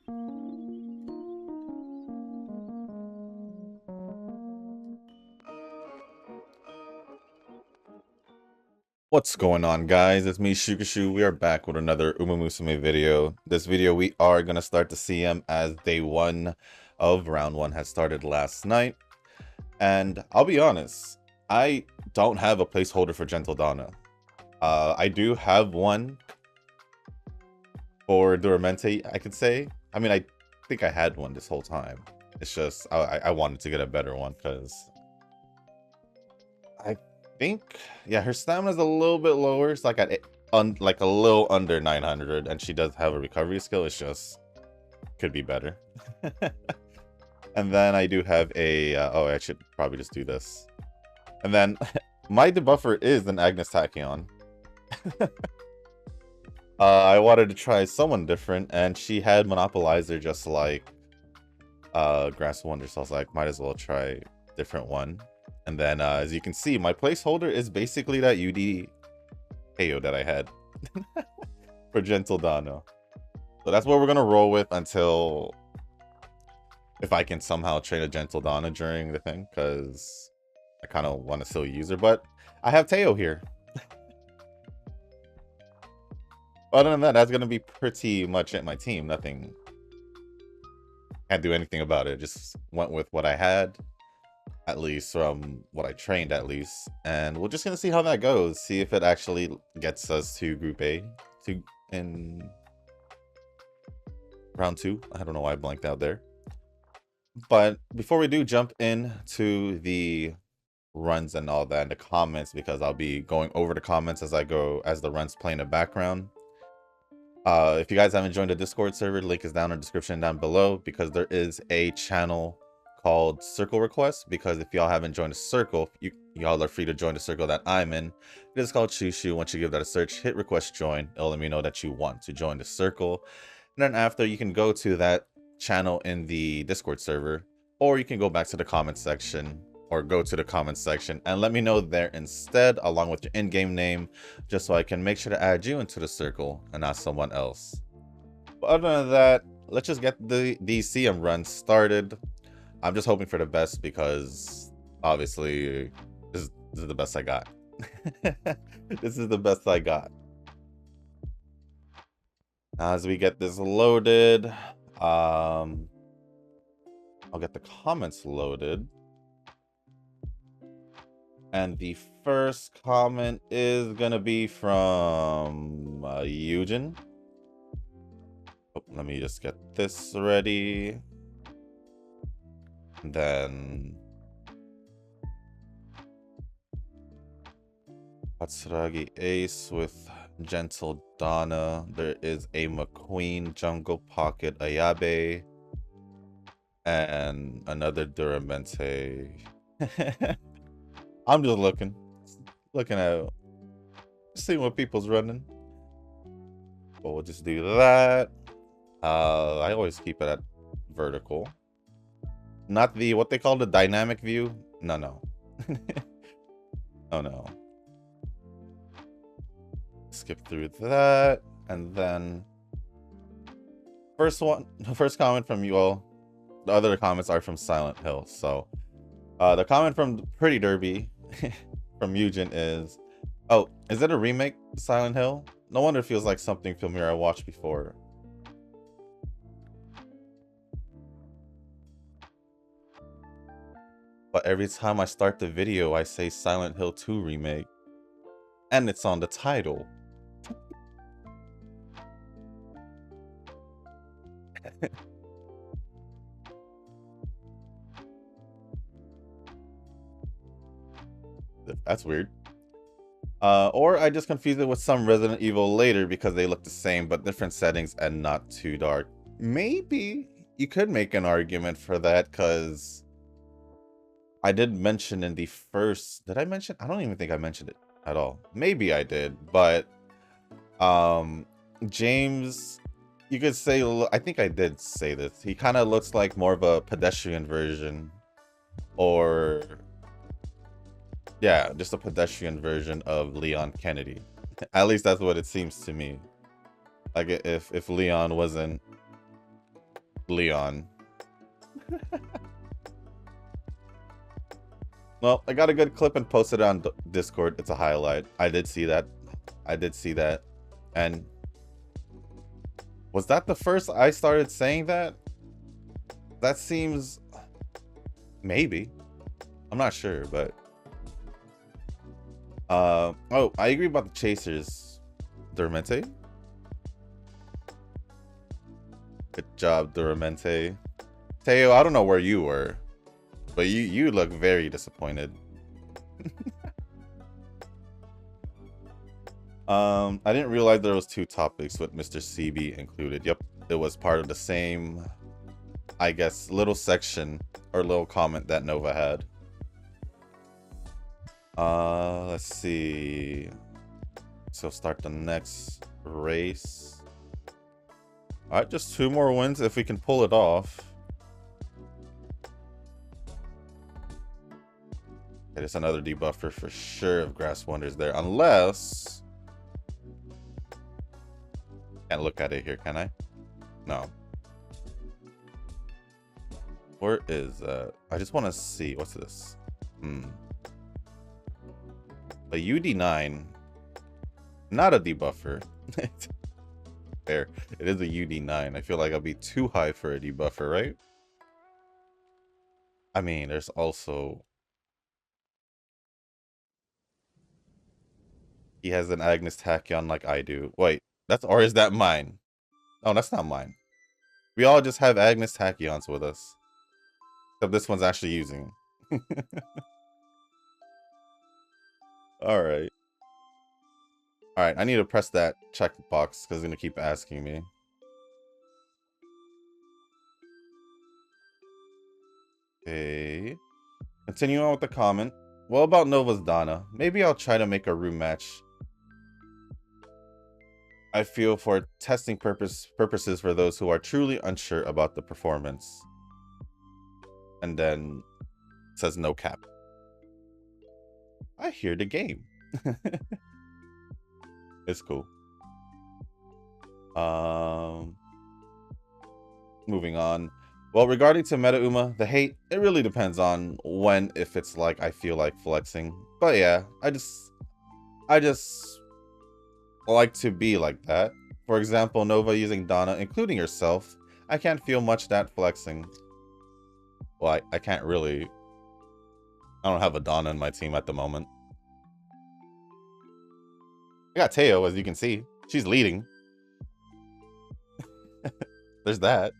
What's going on, guys? It's me, Shukashu. We are back with another Musume video. This video, we are going to start the CM as day 1 of round 1 has started last night. And I'll be honest, I don't have a placeholder for Gentle Donna. I do have one for Duramente, I could say. I mean, I think I had one this whole time. It's just, I wanted to get a better one because I think, yeah, her stamina's a little bit lower. It's like at like a little under 900, and she does have a recovery skill. It's just could be better. And then I do have a oh, I should probably just do this. And then my debuffer is an Agnes Tachyon. I wanted to try someone different, and she had Monopolizer just like Grass Wonder, so I was like, might as well try a different one. And then, as you can see, my placeholder is basically that UD Teio that I had for Gentle Donna. So that's what we're going to roll with until if I can somehow train a Gentle Donna during the thing, because I kind of want to still use her. But I have Teio here. Other than that, that's going to be pretty much at my team. Nothing. Can't do anything about it. Just went with what I had. At least from what I trained, at least. And we're just going to see how that goes. See if it actually gets us to Group A in round 2. I don't know why I blanked out there. But before we do jump into the runs and all that in the comments, because I'll be going over the comments as I go, as the runs play in the background. If you guys haven't joined the Discord server, link is down in the description down below, because there is a channel called Circle Request, because if y'all haven't joined a circle, y'all are free to join the circle that I'm in. It is called Shushu. Once you give that a search, hit request join. It'll let me know that you want to join the circle. And then after, you can go to that channel in the Discord server, or you can go back to the comment section, or go to the comment section and let me know there instead, along with your in-game name, just so I can make sure to add you into the circle and not someone else. But other than that, let's just get the CM run started. I'm just hoping for the best, because obviously this is the best I got. This is the best I got. As we get this loaded, I'll get the comments loaded. And the first comment is gonna be from Eugen. Oh, let me just get this ready. And then Katsuragi Ace with Gentle Donna. There is a McQueen Jungle Pocket Ayabe. And another Duramente. I'm just looking at seeing what people's running. But we'll just do that. I always keep it at vertical. Not the, what they call the dynamic view. No. Oh no. Skip through that. And then first comment from you all. The other comments are from Silent Hill. So the comment from Pretty Derby from Eugen is, oh, is it a remake, Silent Hill? No wonder it feels like something familiar I watched before. But every time I start the video, I say Silent Hill 2 remake. And it's on the title. That's weird. Or I just confused it with some Resident Evil later because they look the same but different settings and not too dark. Maybe you could make an argument for that, because I did mention in the first, did I mention? I don't even think I mentioned it at all. Maybe I did, but James, you could say, I think I did say this. He kind of looks like more of a pedestrian version, or yeah, just a pedestrian version of Leon Kennedy. At least that's what it seems to me. Like if Leon wasn't Leon. Well, I got a good clip and posted it on Discord. It's a highlight. I did see that. I did see that. And was that the first I started saying that? That seems... Maybe. I'm not sure, but... Oh, I agree about the chasers. Duramente? Good job, Duramente. Teio, I don't know where you were, but you look very disappointed. I didn't realize there was 2 topics with Mr. CB included. Yep, it was part of the same, I guess, little section or little comment that Nova had. Let's see. So start the next race. All right, just 2 more wins if we can pull it off. Okay, it's another debuffer for sure if Grass Wonder's there, unless... Can't look at it here, can I? No. Where is I just want to see. What's this? A UD9. Not a debuffer. Fair. It is a UD9. I feel like I'll be too high for a debuffer, right? I mean, there's also... He has an Agnes Tachyon like I do. Wait, that's... Or is that mine? Oh, that's not mine. We all just have Agnes Tachyons with us. Except this one's actually using. Alright. Alright, I need to press that checkbox because it's going to keep asking me. Okay. Continue on with the comment. What about Nova's Donna? Maybe I'll try to make a room match. I feel for testing purposes for those who are truly unsure about the performance. And then it says no cap. I hear the game. It's cool. Moving on. Well, regarding to Meta Uma, the hate, it really depends on when, if it's like I feel like flexing. But yeah, I just like to be like that. For example, Nova using Donna, including herself, I can't feel much that flexing. Well, I can't really. I don't have a Donna in my team at the moment. I got Teio, as you can see. She's leading. There's that.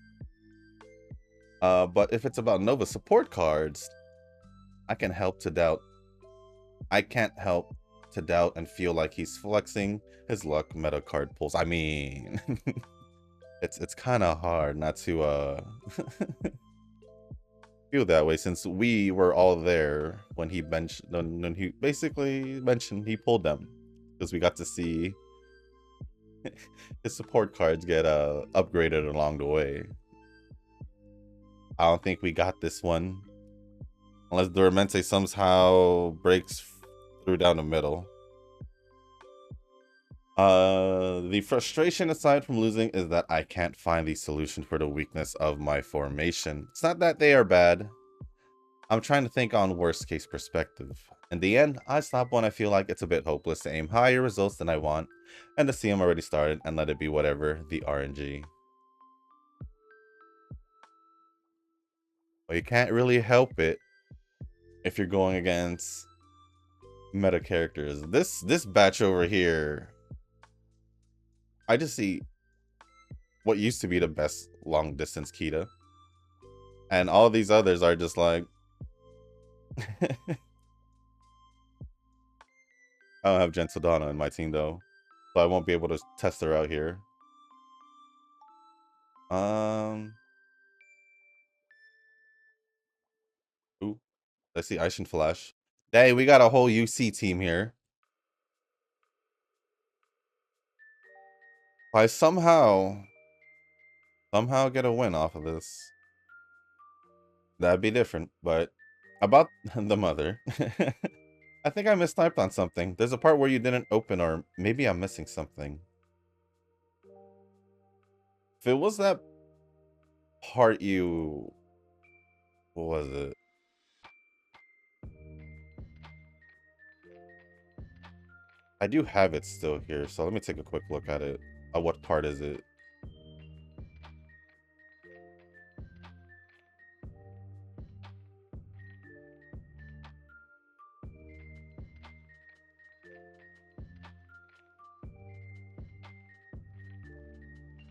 But if it's about Nova support cards, I can't help to doubt and feel like he's flexing his luck meta card pulls. I mean, it's kind of hard not to feel that way, since we were all there when he basically mentioned he pulled them, because we got to see his support cards get upgraded along the way. I don't think we got this one unless Duramente somehow breaks through down the middle. The frustration aside from losing is that I can't find the solution for the weakness of my formation. It's not that they are bad. I'm trying to think on worst case perspective. In the end, I stop when I feel like it's a bit hopeless to aim higher results than I want, and to see them already started and let it be whatever the RNG. But you can't really help it if you're going against meta characters. This batch over here, I just see what used to be the best long distance Kita, and all these others are just like I don't have Gentle Donna in my team though, so I won't be able to test her out here. Ooh, let's see, Ice and Flash. Dang, we got a whole UC team here. If I somehow get a win off of this, that'd be different. But about the mother, I think I mistyped on something. There's a part where you didn't open, or maybe I'm missing something. If it was that part you... What was it? I do have it still here, so let me take a quick look at it. What part is it?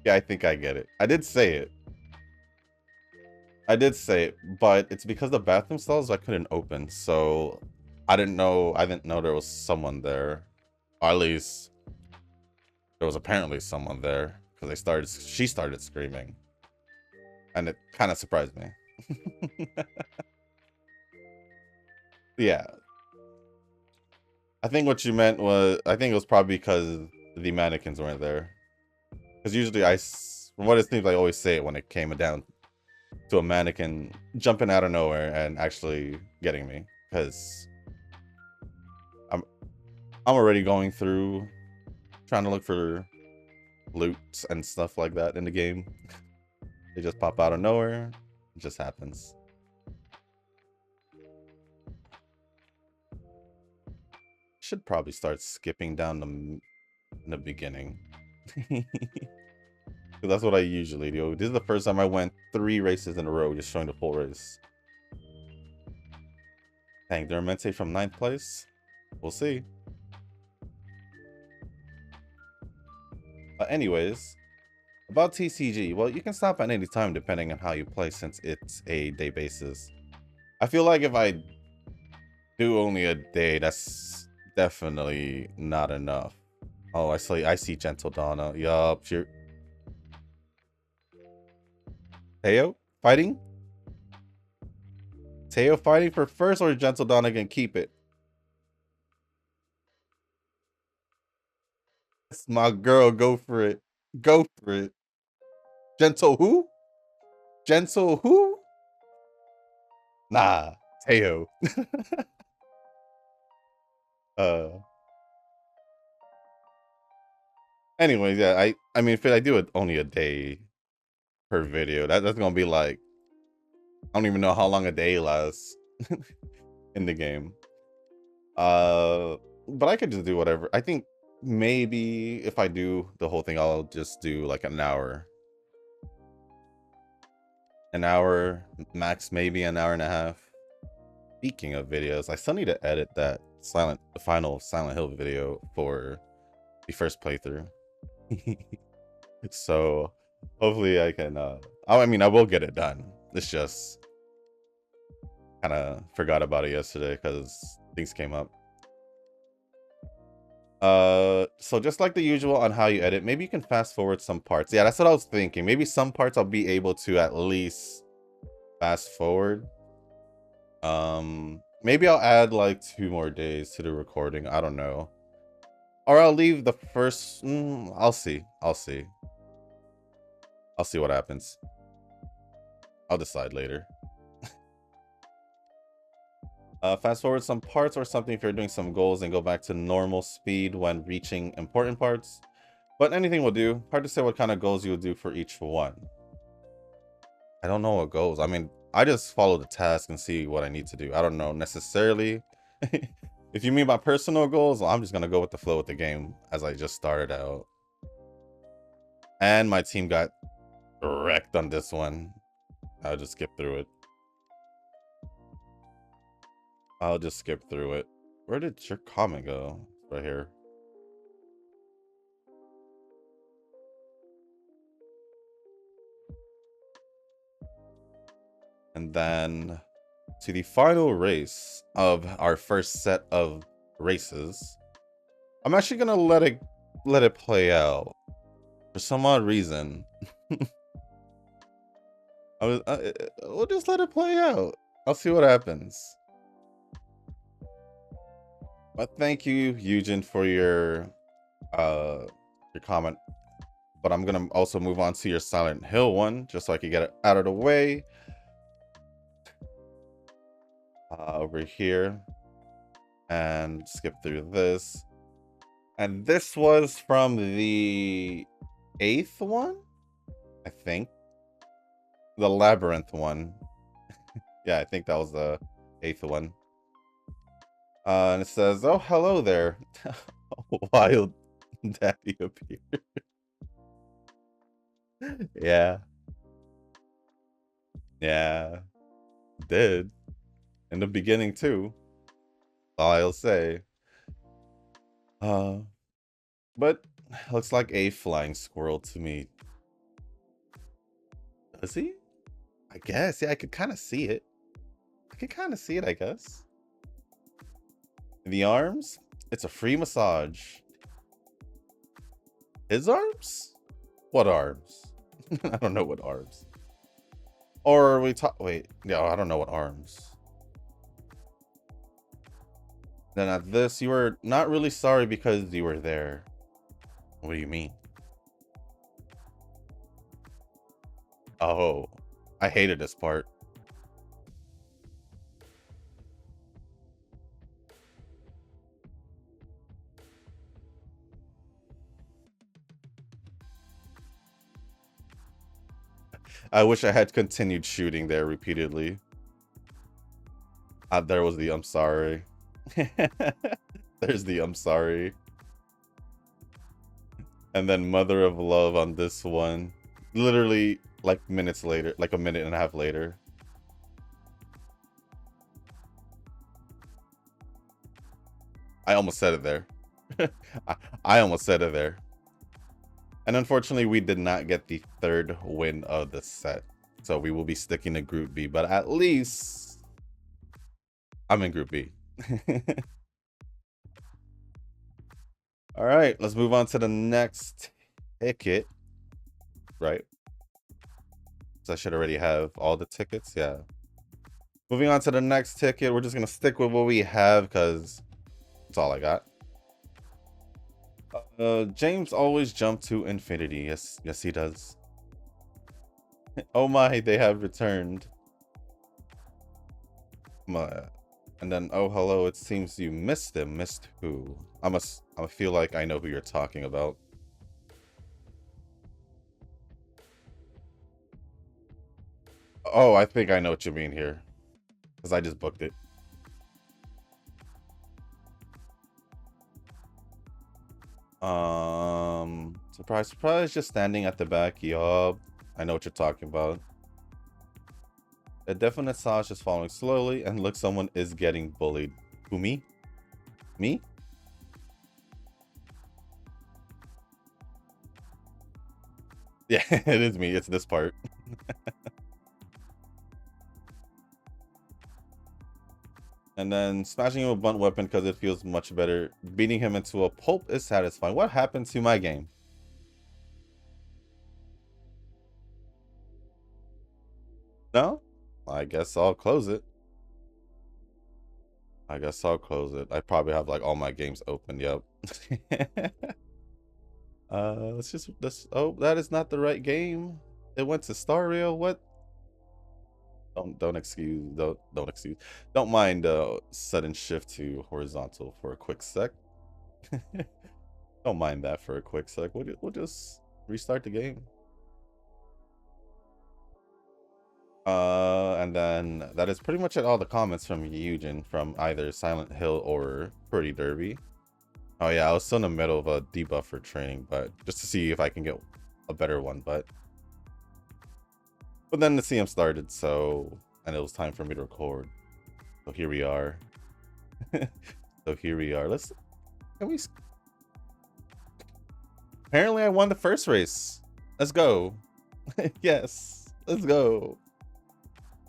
Yeah, I think I get it. I did say it. I did say it, but it's because the bathroom stalls I couldn't open, so I didn't know there was someone there. Or at least there was apparently someone there because she started screaming. And it kind of surprised me. Yeah. I think what you meant was, I think it was probably because the mannequins weren't there. Because usually from what it seems, I always say it when it came down to a mannequin jumping out of nowhere and actually getting me. Because I'm already going through trying to look for loot and stuff like that in the game. They just pop out of nowhere. It just happens. Should probably start skipping down in the beginning. That's what I usually do. This is the first time I went 3 races in a row just showing the full race. Dang, Duramente from 9th place? We'll see. But anyways, about TCG, well, you can stop at any time depending on how you play since it's a day basis. I feel like if I do only a day, that's definitely not enough. Oh, I see Gentle Donna. Yup, you're... Teio fighting? Teio fighting for first, or Gentle Donna can keep it? That's my girl. Go for it. Go for it. Gentle who? Gentle who? Nah, Teio. Anyways, yeah, I mean, if I do it only a day per video, that's gonna be like, I don't even know how long a day lasts in the game. But I could just do whatever. I think maybe if I do the whole thing, I'll just do like an hour. An hour max, maybe an hour and a half. Speaking of videos, I still need to edit that the final Silent Hill video for the first playthrough. So hopefully I can I mean, I will get it done. It's just kind of forgot about it yesterday because things came up. So just like the usual on how you edit, maybe you can fast forward some parts. Yeah, that's what I was thinking. Maybe some parts I'll be able to at least fast forward. Maybe I'll add like 2 more days to the recording. I don't know. Or I'll leave the first... I'll see. I'll see what happens. I'll decide later. Fast forward some parts or something if you're doing some goals and go back to normal speed when reaching important parts. But anything will do. Hard to say what kind of goals you'll do for each one. I don't know what goals. I mean, I just follow the task and see what I need to do. I don't know necessarily. If you mean by personal goals, well, I'm just going to go with the flow with the game as I just started out. And my team got wrecked on this one. I'll just skip through it. I'll just skip through it. Where did your comment go? Right here. And then to the final race of our first set of races. I'm actually gonna let it play out. For some odd reason. We'll just let it play out. I'll see what happens. But thank you, Eugen, for your comment. But I'm gonna also move on to your Silent Hill one, just so I can get it out of the way. Over here. And skip through this. And this was from the 8th one, I think. The labyrinth one. Yeah, I think that was the 8th one. And it says, "Oh, hello there." Wild daddy appeared. Yeah. Yeah. Did. In the beginning too. I'll say. But looks like a flying squirrel to me. Does he? I guess. Yeah, I could kind of see it. I could kind of see it, I guess. The arms? It's a free massage. His arms? What arms? I don't know what arms. Or we talk. Wait, yeah, I don't know what arms. Then at this, you were not really sorry because you were there. What do you mean? Oh, I hated this part. I wish I had continued shooting there repeatedly. There was the I'm sorry. There's the I'm sorry. And then Mother of Love on this one. Literally like minutes later, like a minute and a half later. I almost said it there. I almost said it there. And unfortunately, we did not get the 3rd win of the set. So we will be sticking to Group B. But at least I'm in Group B. All right, let's move on to the next ticket. Right. So I should already have all the tickets. Yeah. Moving on to the next ticket. We're just going to stick with what we have because that's all I got. James always jump to infinity. Yes, he does. Oh my, they have returned. And then, oh hello, it seems you missed him. Missed who? I feel like I know who you're talking about. Oh, I think I know what you mean here. Because I just booked it. Surprise, surprise, just standing at the back. Yup. I know what you're talking about. A definite Saj is following slowly and looks someone is getting bullied. Who, me? Me? Yeah, it is me. It's this part. And then smashing him with a blunt weapon because it feels much better. Beating him into a pulp is satisfying. What happened to my game? No? I guess I'll close it. I probably have like all my games open. Yep. let's oh, that is not the right game. It went to Star Rail. What? Don't excuse. Don't excuse. Don't mind sudden shift to horizontal for a quick sec. Don't mind that for a quick sec. We'll just restart the game. And then that is pretty much all the comments from Eugen from either Silent Hill or Pretty Derby. Oh yeah, I was still in the middle of a debuff for training, but just to see if I can get a better one, but then the CM started, so and it was time for me to record. So here we are. Let's can we apparently I won the first race. Let's go. Yes, let's go.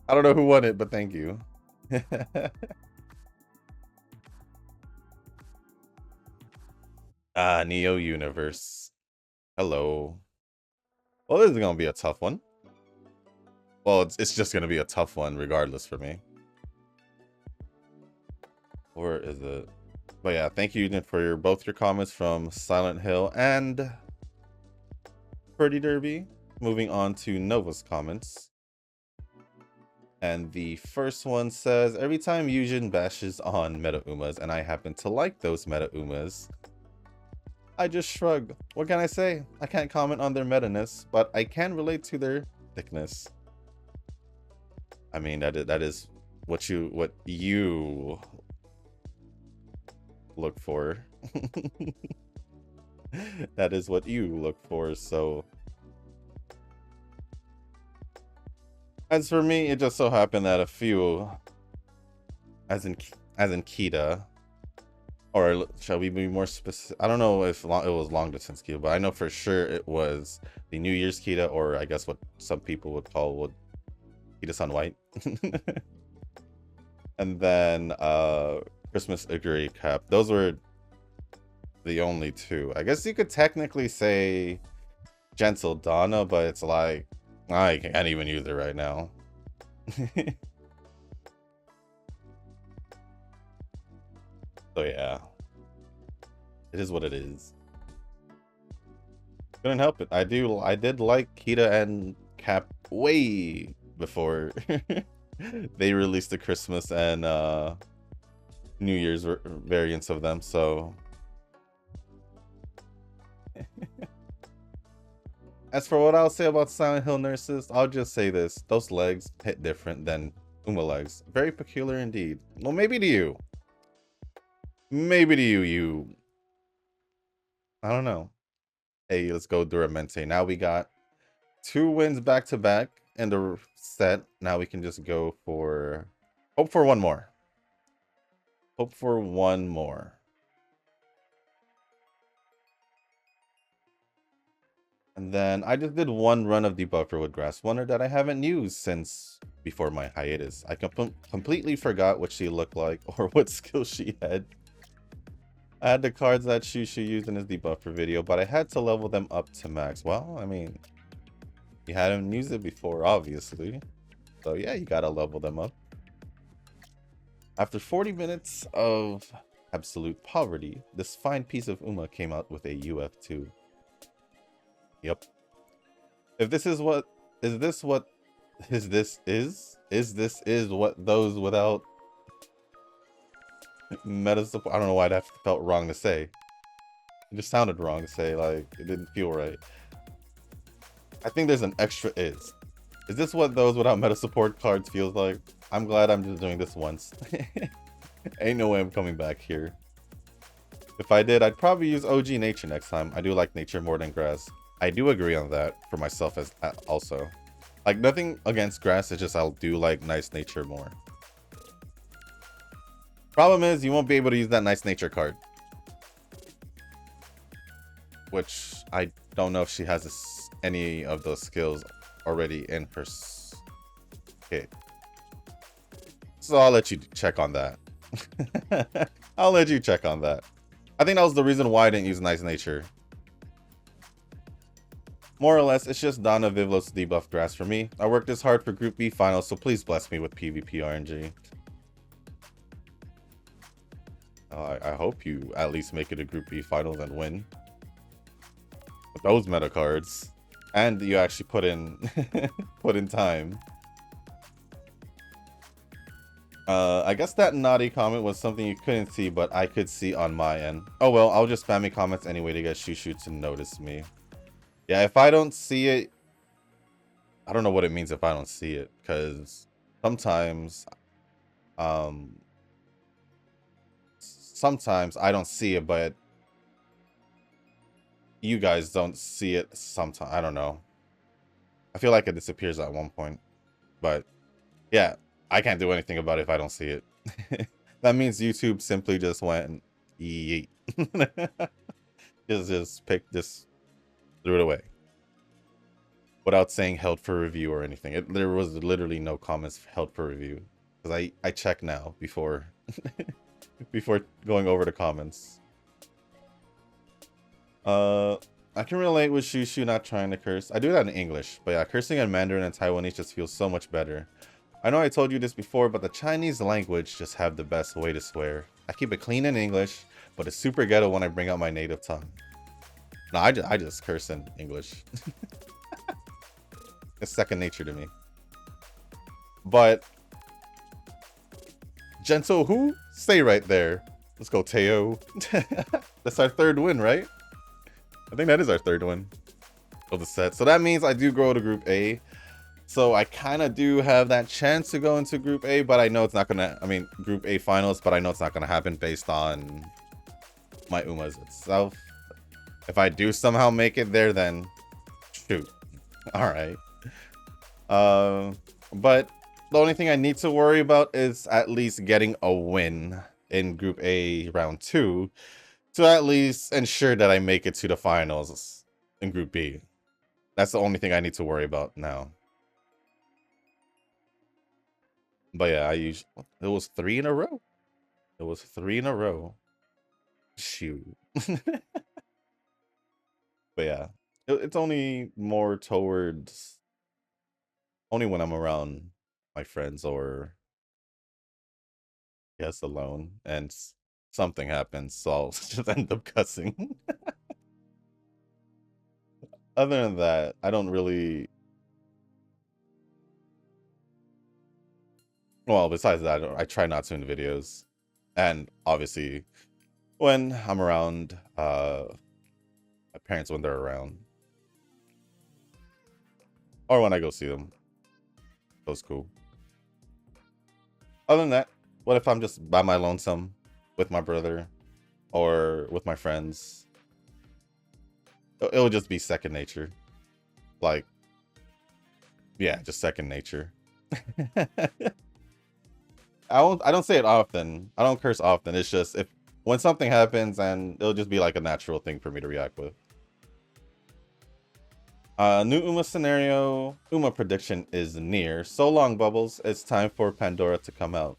I don't know who won it, but thank you. Neo Universe. Hello. Well, this is gonna be a tough one. Well, it's just gonna be a tough one regardless for me. Or is it? But yeah, thank you for both your comments from Silent Hill and Pretty Derby. Moving on to Nova's comments. And the first one says, every time Eugen bashes on Meta Umas and I happen to like those Meta Umas, I just shrug. What can I say? I can't comment on their meta-ness, but I can relate to their thickness. I mean, that is what you look for. That is what you look for. So as for me, it just so happened that a few, as in Kita, or shall we be more specific? I don't know if it was long distance Kita, but I know for sure it was the New Year's Kita, or I guess what some people would call Kita Sun White. And then Christmas Agree Cap. Those were the only two. I guess you could technically say Gentle Donna, but it's like I can't even use it right now. So yeah, it is what it is. Couldn't help it. I did like Kita and Cap way before they released the Christmas and New Year's variants of them. So as for what I'll say about Silent Hill nurses, I'll just say this: those legs hit different than Uma legs. Very peculiar indeed. Well, maybe to you. Maybe to you. I don't know. Hey, let's go Duramente. Now we got 2 wins back to back in the set. Now we can just go for hope for one more. Hope for one more. And then I just did 1 run of debuffer with Grass Wonder that I haven't used since before my hiatus. I completely forgot what she looked like or what skill she had. I had the cards that Shushu used in his debuffer video, but I had to level them up to max. Well, I mean, you hadn't used it before, obviously. So yeah, you gotta level them up. After 40 minutes of absolute poverty, this fine piece of Uma came out with a UF2. Yep. If this is what this is what those without meta support. I don't know why that felt wrong to say. It just sounded wrong to say, like it didn't feel right. I think there's an extra is. Is this what those without meta support cards feels like? I'm glad I'm just doing this once. Ain't no way I'm coming back here. If I did, I'd probably use OG Nature next time. I do like Nature more than Grass. I do agree on that for myself as also. Like nothing against Grass, it's just I do like Nice Nature more. Problem is, you won't be able to use that Nice Nature card. Which, I don't know if she has any of those skills already in her kit. So I'll let you check on that. I'll let you check on that. I think that was the reason why I didn't use Nice Nature. More or less, it's just Donna Vivlos debuff Grass for me. I worked this hard for Group B finals, so please bless me with PvP RNG. I hope you at least make it a Group B finals and win. With those meta cards. And you actually put in put in time. I guess that naughty comment was something you couldn't see, but I could see on my end. Oh well, I'll just spam me comments anyway to get Shushu to notice me. Yeah, if I don't see it, I don't know what it means if I don't see it, because sometimes I don't see it, but you guys don't see it sometimes. I don't know. I feel like it disappears at one point, but yeah, I can't do anything about it if I don't see it. That means YouTube simply just went yeet. just threw it away without saying held for review or anything. There was literally no comments held for review because I check now before before going over the comments. I can relate with Shushu not trying to curse. I do that in English, but yeah, cursing in Mandarin and Taiwanese just feels so much better. I know I told you this before, but the Chinese language just have the best way to swear. I keep it clean in English, but it's super ghetto when I bring out my native tongue. No, I just curse in English. It's second nature to me. But Gentil who? Stay right there. Let's go, Teio. That's our 3rd win, right? I think that is our 3rd win of the set. So that means I do go to Group A. So I kind of do have that chance to go into Group A, but I know it's not gonna. I mean, Group A finals, but I know it's not gonna happen based on my Umas itself. If I do somehow make it there, then shoot. All right. But the only thing I need to worry about is at least getting a win in Group A round 2 to at least ensure that I make it to the finals in Group B. That's the only thing I need to worry about now. But yeah, it was 3 in a row. It was 3 in a row. Shoot. But yeah, it's only more towards only when I'm around my friends or yes alone and something happens, so I'll just end up cussing. Other than that, I don't really. Well, besides that, I try not to in videos, and obviously when I'm around my parents when they're around, or when I go see them. That's cool. Other than that, what if I'm just by my lonesome with my brother or with my friends? It'll just be second nature. Like, yeah, just second nature. I don't say it often. I don't curse often. It's just if when something happens, and it'll just be like a natural thing for me to react with. New Uma scenario. Uma prediction is near. So long, Bubbles. It's time for Pandora to come out.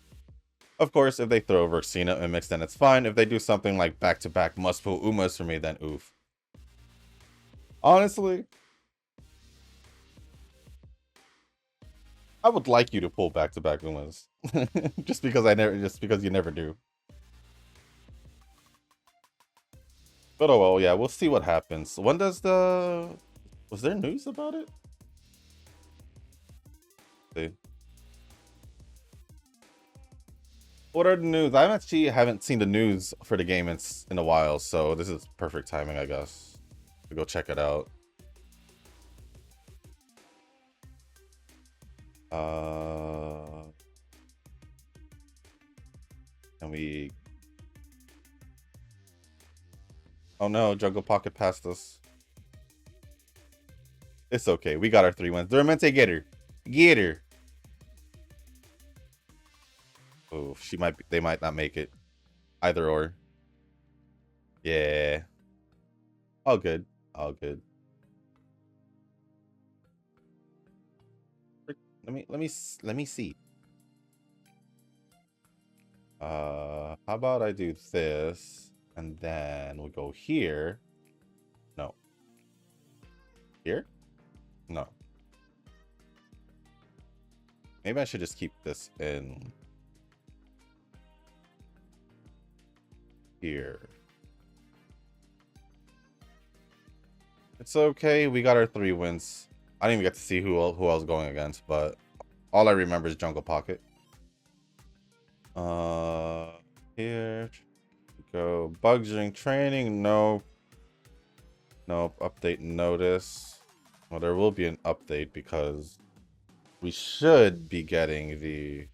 Of course, if they throw Verxina and mix, then it's fine. If they do something like back-to-back must pull Umas for me, then oof. Honestly, I would like you to pull back-to-back Umas. just because you never do. But oh well, yeah, we'll see what happens. When does was there news about it? See. What are the news? I actually haven't seen the news for the game in a while, so this is perfect timing, I guess, to go check it out. Can we? Oh no, Jungle Pocket passed us. It's okay. We got our 3 wins. Duramente, get her. Get her. Oh, they might not make it. Either or. Yeah. All good. All good. Let me see. How about I do this and then we go here. No. Here? No. Maybe I should just keep this in here. It's okay. We got our 3 wins. I didn't even get to see who I was going against, but all I remember is Jungle Pocket. Here we go. Bugs during training. Nope. Nope. Update notice. Well, there will be an update because we should be getting the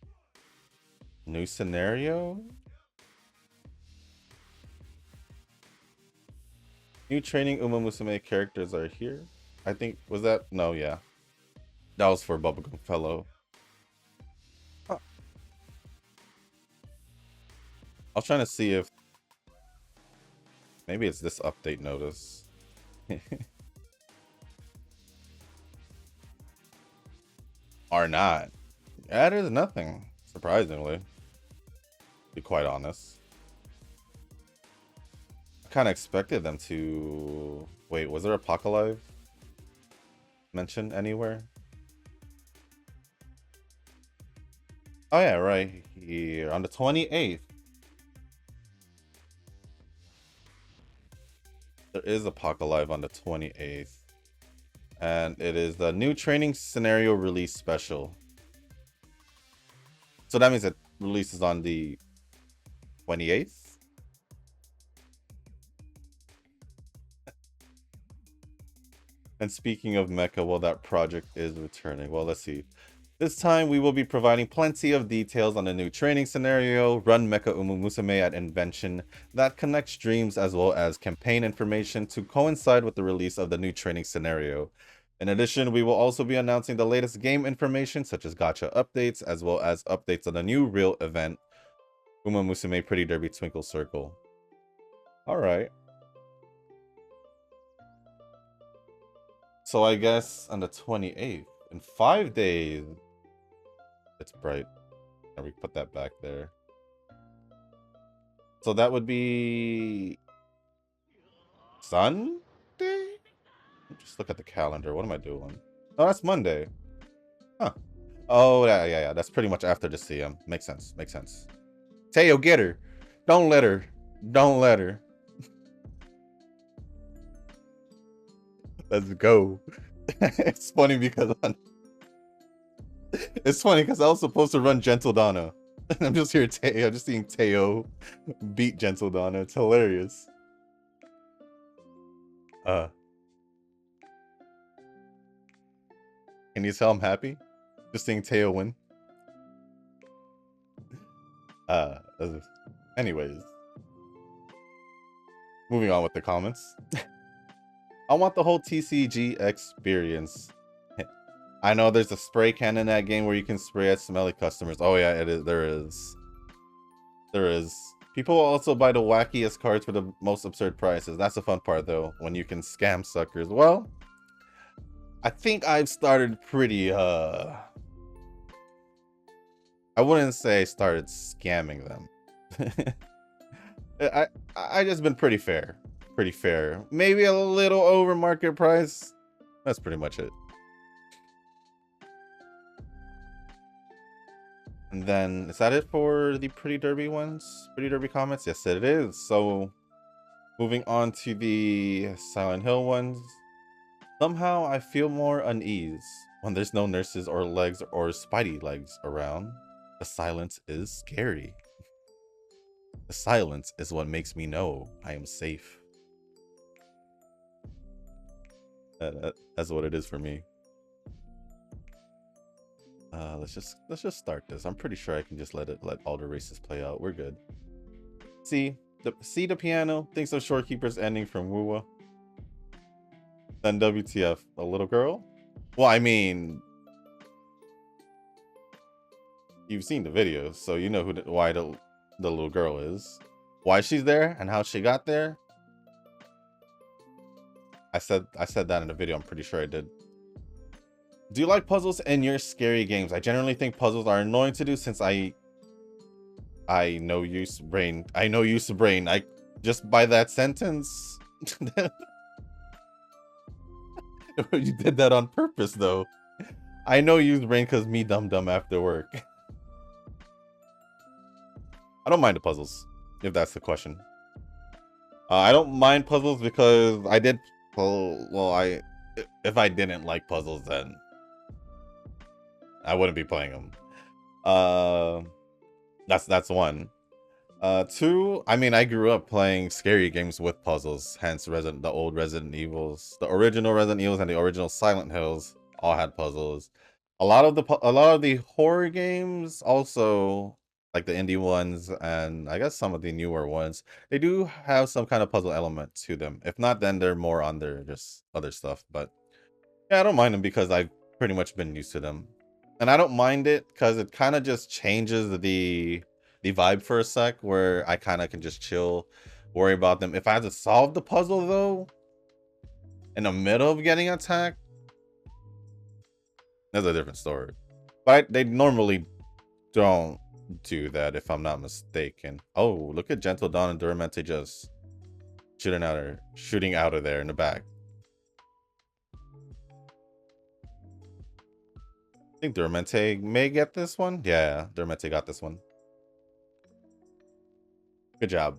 new scenario. New training Uma Musume characters are here. I think, was that? No, yeah. That was for Bubblegum Fellow. Huh. I was trying to see if maybe it's this update notice. Or not. Yeah, there's nothing, surprisingly. To be quite honest. I kind of expected them to... Wait, was there a Apocalypse mentioned anywhere? Oh yeah, right here on the 28th. There is Apocalypse on the 28th. And it is the new training scenario release special. So that means it releases on the 28th. And speaking of mecha, well, that project is returning. Well, let's see. This time, we will be providing plenty of details on the new training scenario, run Mecha Musume at Invention, that connects streams as well as campaign information to coincide with the release of the new training scenario. In addition, we will also be announcing the latest game information, such as gacha updates, as well as updates on the new real event, Musume Pretty Derby Twinkle Circle. Alright. So I guess on the 28th, in 5 days... It's bright. And we put that back there. So that would be Sunday? Just look at the calendar. What am I doing? Oh, that's Monday. Huh. Oh, yeah. That's pretty much after the CM. Makes sense. Makes sense. Teio, get her. Don't let her. Don't let her. Let's go. It's funny because it's funny because I was supposed to run Gentle Donna. I'm just here, I'm just seeing Teio beat Gentle Donna. It's hilarious. Can you tell I'm happy? Just seeing Teio win. Anyways. Moving on with the comments. I want the whole TCG experience. I know there's a spray can in that game where you can spray at smelly customers. Oh yeah, it is. There is. There is. People will also buy the wackiest cards for the most absurd prices. That's the fun part though, when you can scam suckers. Well, I think I've started pretty, I wouldn't say started scamming them. I just been pretty fair. Pretty fair. Maybe a little over market price. That's pretty much it. And then, is that it for the Pretty Derby ones? Pretty Derby comments? Yes, it is. So, moving on to the Silent Hill ones. Somehow, I feel more unease when there's no nurses or legs or Spidey legs around. The silence is scary. The silence is what makes me know I am safe. That's what it is for me. Let's just start this. I'm pretty sure I can just let all the races play out. We're good. See the piano thinks of Shorekeeper's ending from Wuwa. Then WTF, a little girl? Well, I mean, you've seen the videos, so you know why the little girl is, why she's there, and how she got there. I said that in the video. I'm pretty sure I did. Do you like puzzles in your scary games? I generally think puzzles are annoying to do since I know use brain. I know use the brain. I just by that sentence. You did that on purpose though. I know use brain because me dumb after work. I don't mind the puzzles, if that's the question. I don't mind puzzles because I did. Well, if I didn't like puzzles, then I wouldn't be playing them. That's one. Two, I mean, I grew up playing scary games with puzzles, hence the old Resident Evils, the original Resident Evils and the original Silent Hills all had puzzles. A lot of the horror games also, like the indie ones and I guess some of the newer ones, they do have some kind of puzzle element to them. If not, then they're more on their just other stuff. But yeah, I don't mind them because I've pretty much been used to them. And I don't mind it because it kind of just changes the vibe for a sec, where I kind of can just chill, worry about them. If I had to solve the puzzle though, in the middle of getting attacked, that's a different story. But they normally don't do that, if I'm not mistaken. Oh, look at Gentle Dawn and Duramente just shooting out of there in the back. I think Duramente may get this one. Yeah, Duramente got this one. Good job.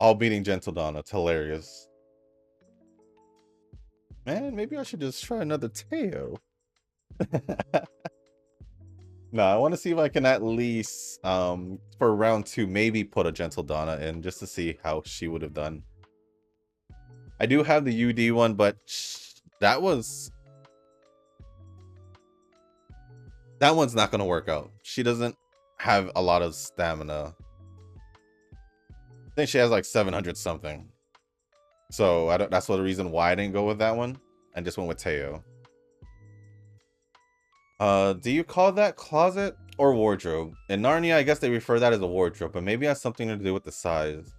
All beating Gentle Dawn. It's hilarious. Man, maybe I should just try another Teio. No, I want to see if I can at least, for round 2, maybe put a Gentle Donna in just to see how she would have done. I do have the UD one, but That one's not gonna work out. She doesn't have a lot of stamina. I think she has like 700 something. So I don't. That's the reason why I didn't go with that one and just went with Teio. Do you call that closet or wardrobe? In Narnia, I guess they refer that as a wardrobe, but maybe it has something to do with the size.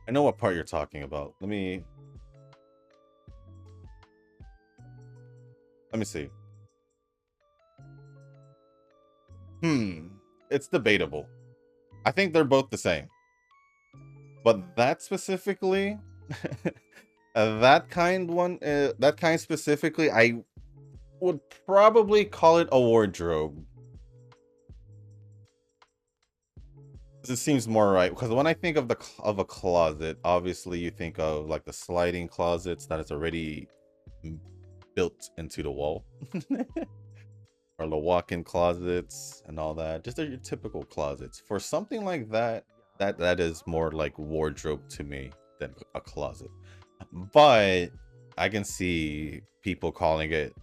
I know what part you're talking about. Let me see. It's debatable. I think they're both the same. But that specifically, that kind specifically, I would probably call it a wardrobe. It seems more right, because when I think of a closet, obviously you think of like the sliding closets that is already built into the wall. Or the walk-in closets and all that. Just your typical closets. For something like that, that is more like wardrobe to me than a closet. But I can see people calling it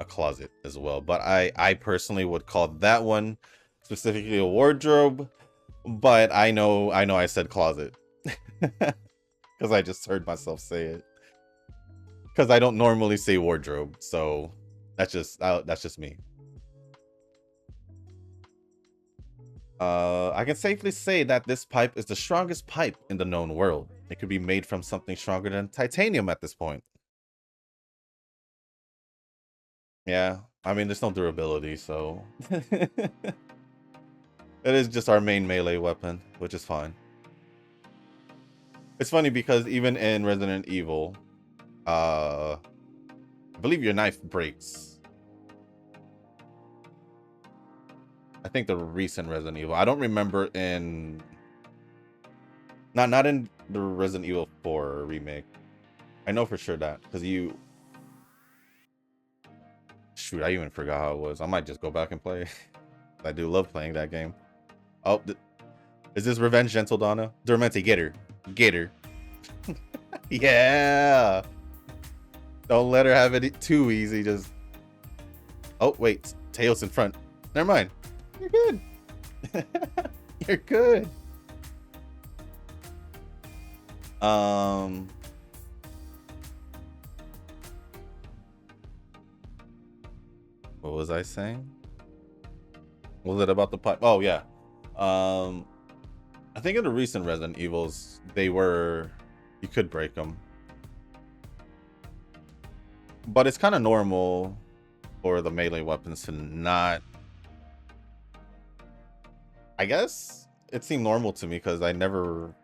a closet as well. But I personally would call that one specifically a wardrobe. But I know I said closet. Because I just heard myself say it. Because I don't normally say wardrobe, so that's just me. I can safely say that this pipe is the strongest pipe in the known world. It could be made from something stronger than titanium at this point. Yeah, I mean, there's no durability, so it is just our main melee weapon, which is fine. It's funny because even in Resident Evil, I believe your knife breaks. I think the recent Resident Evil. I don't remember in not in the Resident Evil 4 remake. I know for sure that because shoot, I even forgot how it was. I might just go back and play. I do love playing that game. Oh, is this Revenge Gentle Donna? Duramente, get her. Get her. Yeah. Don't let her have it too easy. Just. Oh, wait. Tails in front. Never mind. You're good. You're good. What was I saying? Was it about the pipe? Oh yeah. I think in the recent Resident Evils, you could break them, but it's kind of normal for the melee weapons to not. I guess it seemed normal to me because I never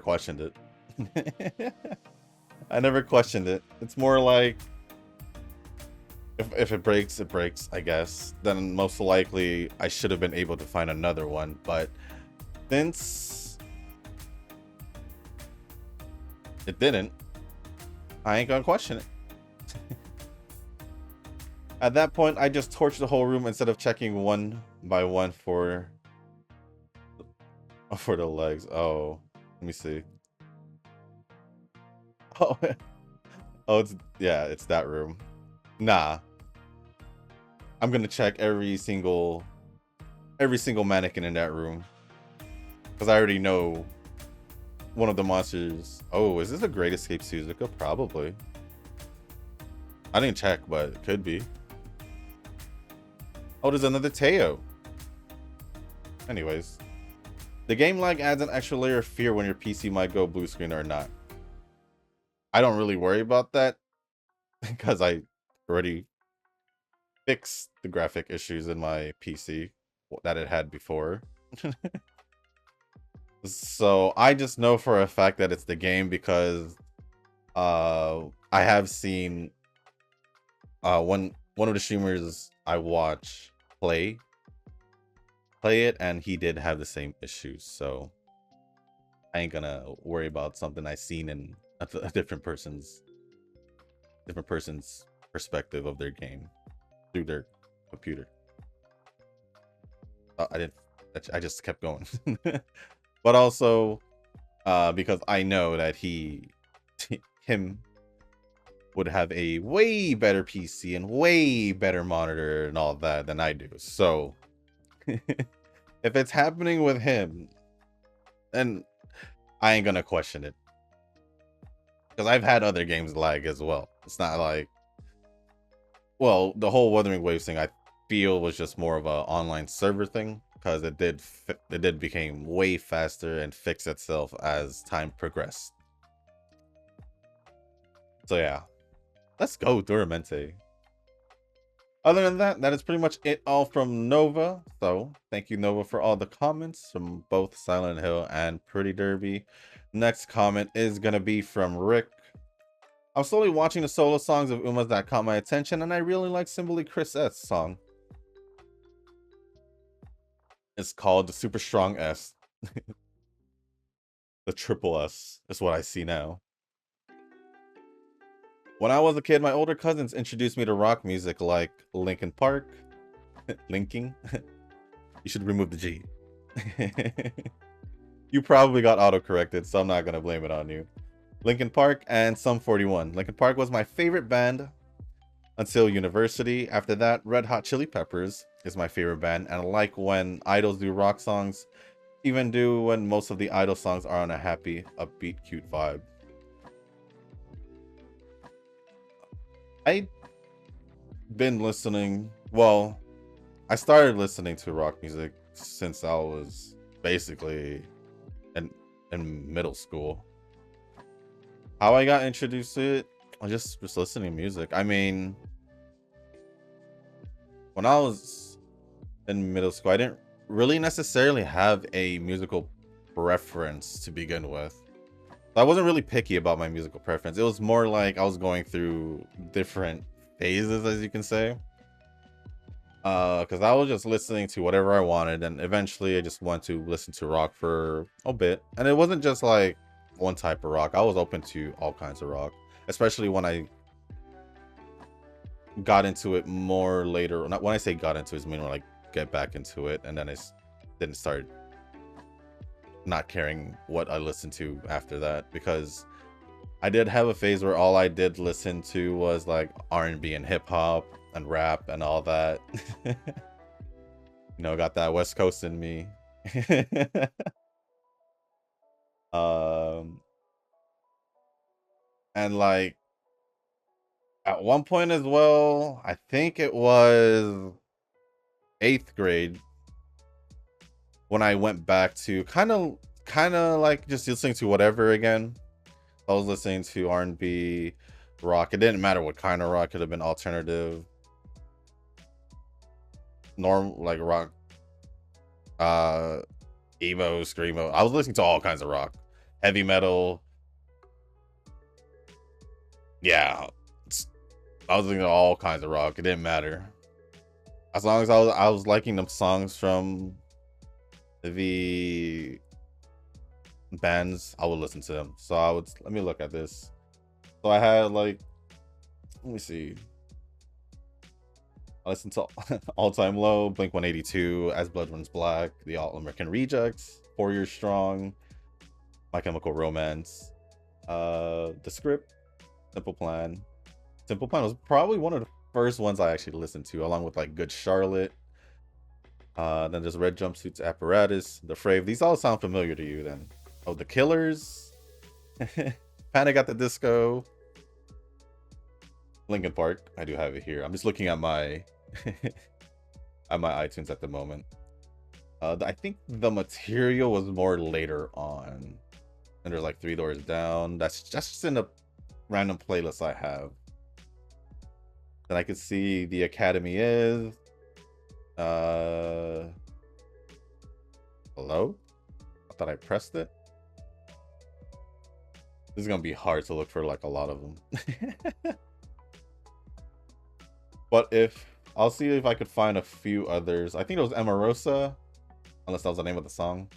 questioned it. I never questioned it. It's more like if it breaks, it breaks, I guess. Then most likely I should have been able to find another one, but since it didn't, I ain't gonna question it. At that point, I just torched the whole room instead of checking one by one for the legs. Oh, let me see. Oh, oh, it's that room. Nah, I'm gonna check every single mannequin in that room because I already know one of the monsters. Oh, is this a Great Escape Suzuka? Probably. I didn't check, but it could be. Oh, there's another Teio. Anyways, the game lag adds an extra layer of fear when your PC might go blue screen or not. I don't really worry about that because I already fixed the graphic issues in my PC that it had before. So I just know for a fact that it's the game because I have seen one of the streamers I watch play it, and he did have the same issues. So I ain't gonna worry about something I seen in a different person's perspective of their game through their computer. I just kept going. But also because I know that him would have a way better PC and way better monitor and all that than I do. So if it's happening with him, then I ain't gonna question it. Because I've had other games lag as well. It's not like, well, the whole Wuthering Waves thing I feel was just more of a online server thing, because it did became way faster and fix itself as time progressed. So yeah, let's go Duramente. Other than that, that is pretty much it all from Nova. So thank you, Nova, for all the comments from both Silent Hill and Pretty Derby. Next comment is gonna be from Rick. I'm slowly watching the solo songs of Uma's that caught my attention, and I really like Symboli Chris S song. It's called the Super Strong S. The triple S is what I see now. When I was a kid, my older cousins introduced me to rock music like Linkin Park. Linking? You should remove the G. You probably got auto-corrected, so I'm not going to blame it on you. Linkin Park and Sum 41. Linkin Park was my favorite band until university. After that, Red Hot Chili Peppers is my favorite band, and I like when idols do rock songs, even do when most of the idol songs are on a happy, upbeat, cute vibe. I've been listening, well, I started listening to rock music since I was basically in middle school. How I got introduced to it, I just listening to music. I mean, when I was in middle school, I didn't really necessarily have a musical preference to begin with. I wasn't really picky about my musical preference. It was more like I was going through different phases, as you can say. Because I was just listening to whatever I wanted, and eventually I just went to listen to rock for a bit. And it wasn't just like one type of rock. I was open to all kinds of rock, especially when I got into it more later. Not when I say got into it, I mean like get back into it, and then I didn't start not caring what I listened to after that, because I did have a phase where all I did listen to was like R&B and hip hop and rap and all that. You know, got that West Coast in me. um and like at one point as well, I think it was 8th grade, when I went back to kind of like just listening to whatever again. I was listening to R&B, rock. It didn't matter what kind of rock. It could have been alternative, like rock, emo, screamo. I was listening to all kinds of rock, heavy metal. Yeah, I was listening to all kinds of rock. It didn't matter, as long as I was liking them songs from the bands. I would listen to them. So I would, let me look at this. So I had like, let me see. I listened to All Time Low, Blink 182, As Blood Runs Black, The All American Rejects, 4 Years Strong, My Chemical Romance, The Script, Simple Plan. Simple Plan was probably one of the first ones I actually listened to, along with like Good Charlotte. Then there's Red Jumpsuits, Apparatus, The Frave. These all sound familiar to you then. Oh, The Killers, Panic at the Disco, Linkin Park. I do have it here. I'm just looking at my at my iTunes at the moment. I think The Material was more later on. And there's like 3 Doors Down. That's just in a random playlist I have. Then I could see The Academy Is. Hello? I thought I pressed it. This is gonna be hard to look for like a lot of them. But I'll see if I could find a few others. I think it was Emarosa, unless that was the name of the song.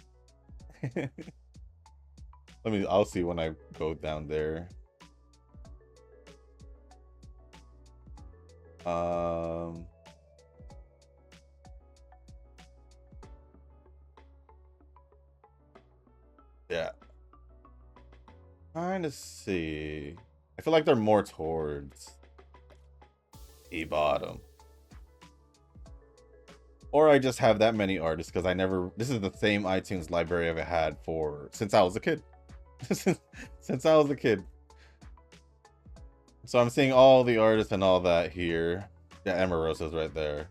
I'll see when I go down there. Yeah. Trying to see. I feel like they're more towards E bottom. Or I just have that many artists because I never. This is the same iTunes library I've had for since I was a kid. Since I was a kid. So I'm seeing all the artists and all that here. Yeah, Emerosa's right there.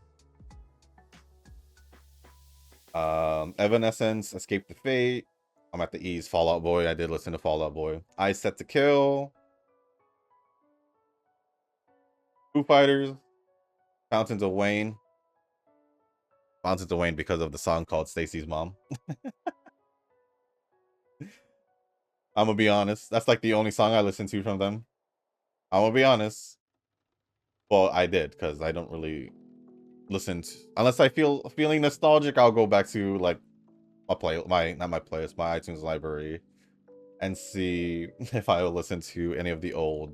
Evanescence, Escape the Fate. I'm at the E's. Fall Out Boy. I did listen to Fall Out Boy. I Set to Kill. Foo Fighters. Fountains of Wayne. Fountains of Wayne because of the song called Stacy's Mom. I'm gonna be honest. That's like the only song I listen to from them. I'm gonna be honest. Well, I did because I don't really listen to unless I feeling nostalgic. I'll go back to like not my playlist, my iTunes library, and see if I will listen to any of the old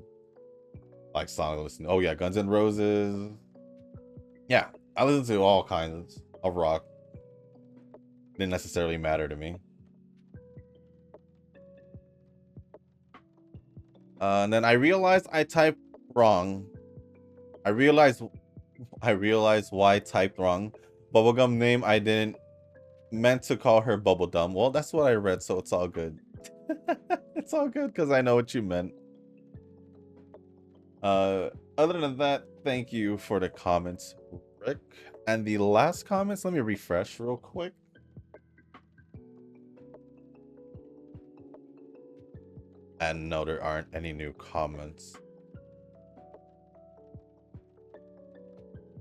like songs. Oh yeah, Guns N' Roses. Yeah, I listen to all kinds of rock. Didn't necessarily matter to me. And then I realized I typed wrong. I realized why I typed wrong. Bubblegum name I didn't meant to call her Bubblegum. Well, that's what I read, so it's all good. It's all good because I know what you meant. Other than that, thank you for the comments, Rick. And the last comments, let me refresh real quick. And no, there aren't any new comments.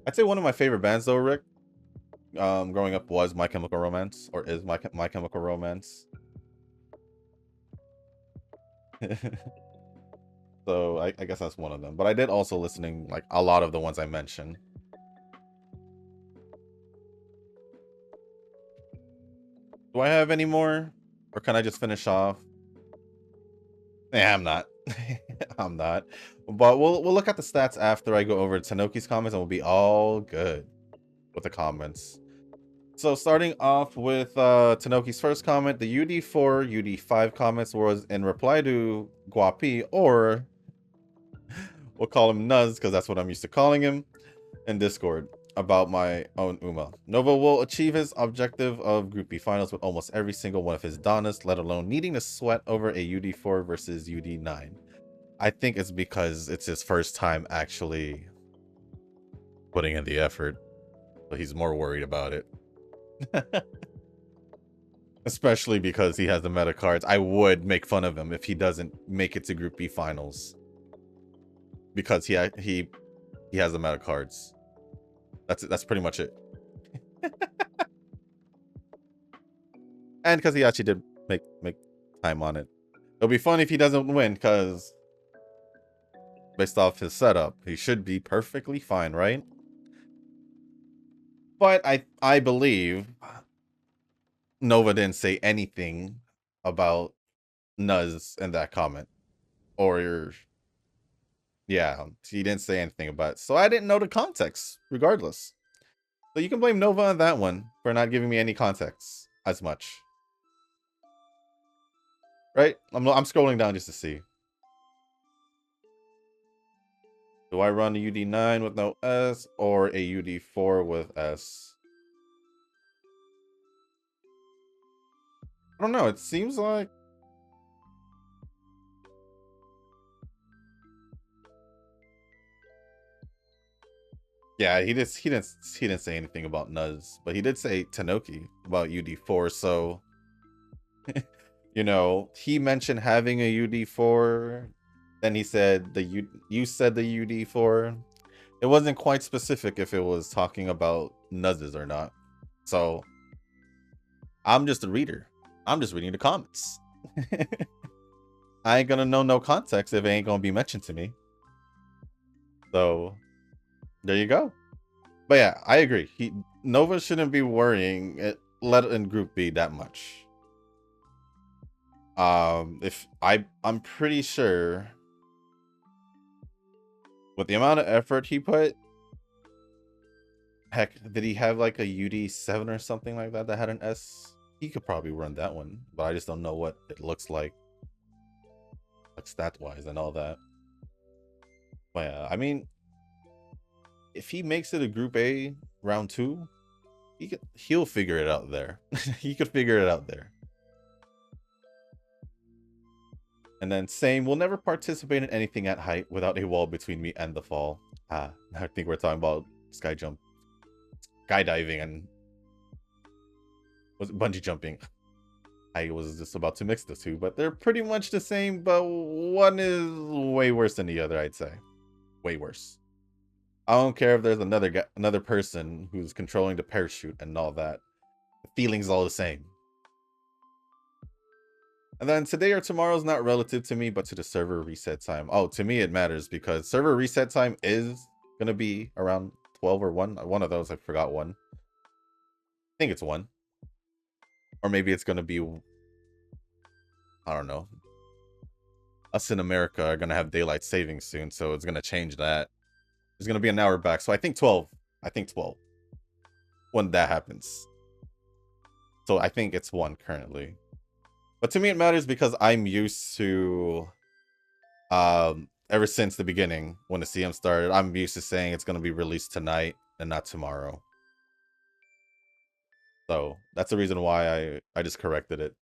I'd say one of my favorite bands though, Rick, growing up was My Chemical Romance, or is My Chemical Romance. So I guess that's one of them. But I did also listening like a lot of the ones I mentioned. Do I have any more? Or can I just finish off? Yeah, I'm not. I'm not. But we'll look at the stats after I go over Tanoki's comments and we'll be all good with the comments. So starting off with Tanoki's first comment, the UD4, UD5 comments was in reply to Guapi, or we'll call him Nuz because that's what I'm used to calling him, in Discord about my own Uma. Nova will achieve his objective of Group B finals with almost every single one of his Donnas, let alone needing to sweat over a UD4 versus UD9. I think it's because it's his first time actually putting in the effort, so he's more worried about it. Especially because he has the meta cards. I would make fun of him if he doesn't make it to Group B finals because he has the meta cards. That's pretty much it. And because he actually did make time on it. It'll be fun if he doesn't win, because based off his setup, he should be perfectly fine, right? But I believe Nova didn't say anything about Nuz in that comment. Or yeah, he didn't say anything about it. So I didn't know the context, regardless. So you can blame Nova on that one for not giving me any context as much. Right? I'm scrolling down just to see. Do I run a UD9 with no S or a UD4 with S? I don't know. It seems like yeah, he didn't say anything about Nuz, but he did say Tanoki about UD4. So you know, he mentioned having a UD4. Then he said you said the UD4. It wasn't quite specific if it was talking about Nuz's or not. So I'm just a reader. I'm just reading the comments. I ain't gonna know no context if it ain't gonna be mentioned to me. So there you go. But yeah, I agree. Nova shouldn't be worrying it let in Group B that much. If I'm pretty sure with the amount of effort he put, heck, did he have like a UD7 or something like that that had an S? He could probably run that one, but I just don't know what it looks like. like stat-wise and all that. But yeah, I mean, if he makes it a Group A round 2, he'll figure it out there. He could figure it out there. And then same, will never participate in anything at height without a wall between me and the fall. I think we're talking about skydiving and bungee jumping. I was just about to mix the two, but they're pretty much the same, but one is way worse than the other, I'd say. Way worse. I don't care if there's another person who's controlling the parachute and all that. The feeling's all the same. And then today or tomorrow is not relative to me, but to the server reset time. Oh, to me it matters because server reset time is going to be around 12 or 1. One of those, I forgot one. I think it's 1. Or maybe it's going to be, I don't know. Us in America are going to have daylight savings soon, so it's going to change that. There's going to be an hour back, so I think 12. I think 12. When that happens. So I think it's 1 currently. But to me it matters because I'm used to, ever since the beginning, when the CM started, I'm used to saying it's going to be released tonight and not tomorrow. So that's the reason why I just corrected it.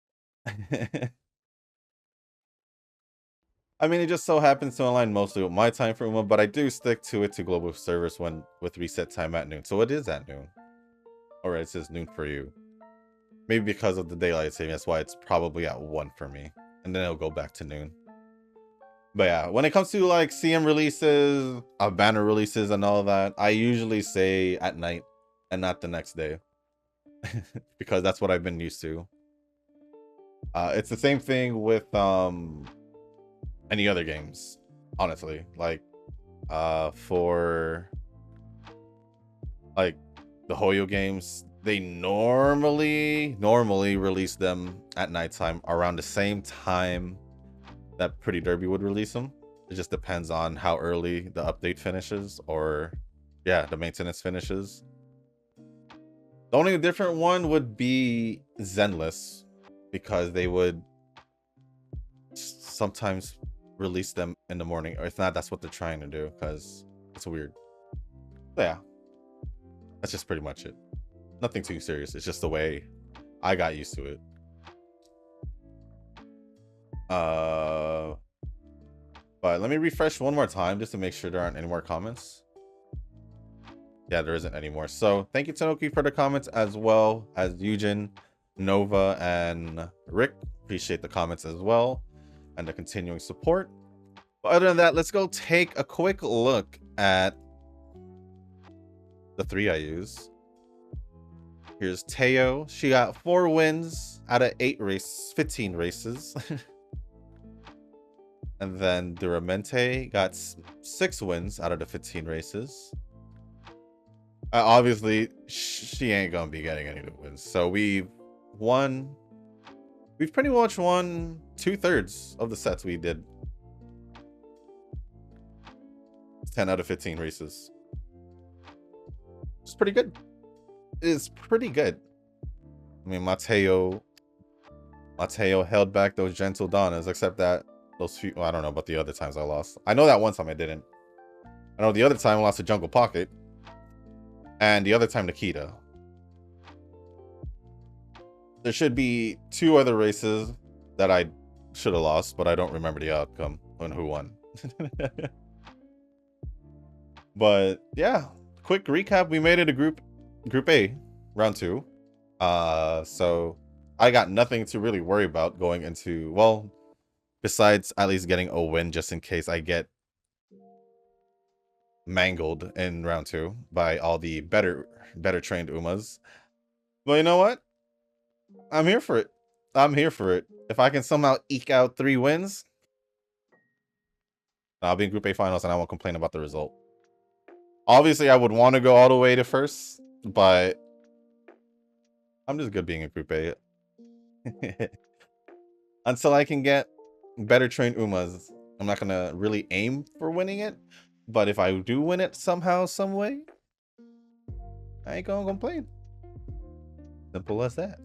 I mean, it just so happens to align mostly with my time for UMA, but I do stick to it to global servers with reset time at noon. So it is at noon. Or it says noon for you. Maybe because of the daylight saving, that's why it's probably at 1 for me. And then it'll go back to noon. But yeah, when it comes to like CM releases, banner releases and all that, I usually say at night and not the next day. Because that's what I've been used to. It's the same thing with any other games, honestly. Like for like the Hoyo games, they normally release them at nighttime around the same time that Pretty Derby would release them. It just depends on how early the update finishes, or yeah, the maintenance finishes. The only different one would be Zenless, because they would sometimes release them in the morning, or if not, that's what they're trying to do, because it's weird. But yeah, that's just pretty much it. Nothing too serious. It's just the way I got used to it. But let me refresh one more time just to make sure there aren't any more comments. Yeah, there isn't anymore. So thank you, Tanoki, for the comments, as well as Eugen, Nova, and Rick. Appreciate the comments as well and the continuing support. But other than that, let's go take a quick look at the 3 I use. Here's Teio. She got 4 wins out of 15 races. And then Duramente got 6 wins out of the 15 races. Obviously, she ain't gonna be getting any wins. So we've pretty much won 2/3 of the sets we did. 10 out of 15 races. It's pretty good. It's pretty good. I mean, Mateo held back those gentle Donnas, except that those few, well, I don't know about the other times I lost. I know that one time I didn't. I know the other time I lost to Jungle Pocket. And the other time Nikita. There should be 2 other races that I should have lost, but I don't remember the outcome and who won. But yeah, quick recap. We made it a Group A, round 2. So I got nothing to really worry about going into, well, besides at least getting a win just in case I get mangled in round 2 by all the better trained Umas. But you know what? I'm here for it. I'm here for it. If I can somehow eke out 3 wins, I'll be in Group A finals and I won't complain about the result. Obviously, I would want to go all the way to first, but I'm just good being in Group A. Until I can get better trained Umas, I'm not going to really aim for winning it. But if I do win it somehow, some way, I ain't gonna complain. Simple as that.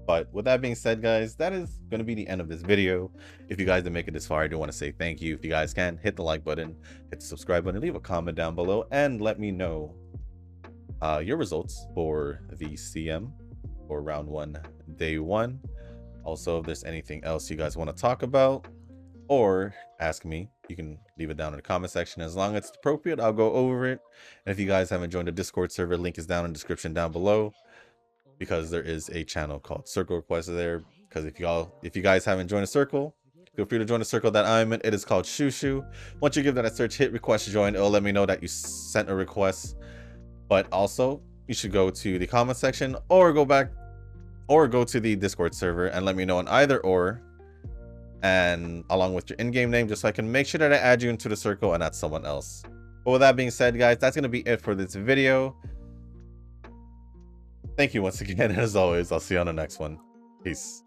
But with that being said, guys, that is going to be the end of this video. If you guys didn't make it this far, I do want to say thank you. If you guys can, hit the like button, hit the subscribe button, leave a comment down below, and let me know your results for the CM for round 1, day 1. Also, if there's anything else you guys want to talk about or ask me, you can leave it down in the comment section. As long as it's appropriate, I'll go over it. And if you guys haven't joined the Discord server, link is down in the description down below, because there is a channel called Circle Requests there. Because if you guys haven't joined a circle, feel free to join the circle that I'm in. It is called Shushu. Once you give that a search, hit request to join, it'll let me know that you sent a request. But also, you should go to the comment section or go to the Discord server and let me know on either or, and along with your in-game name, just so I can make sure that I add you into the circle and not someone else. But with that being said, guys, that's going to be it for this video. Thank you once again. As always, I'll see you on the next one. Peace.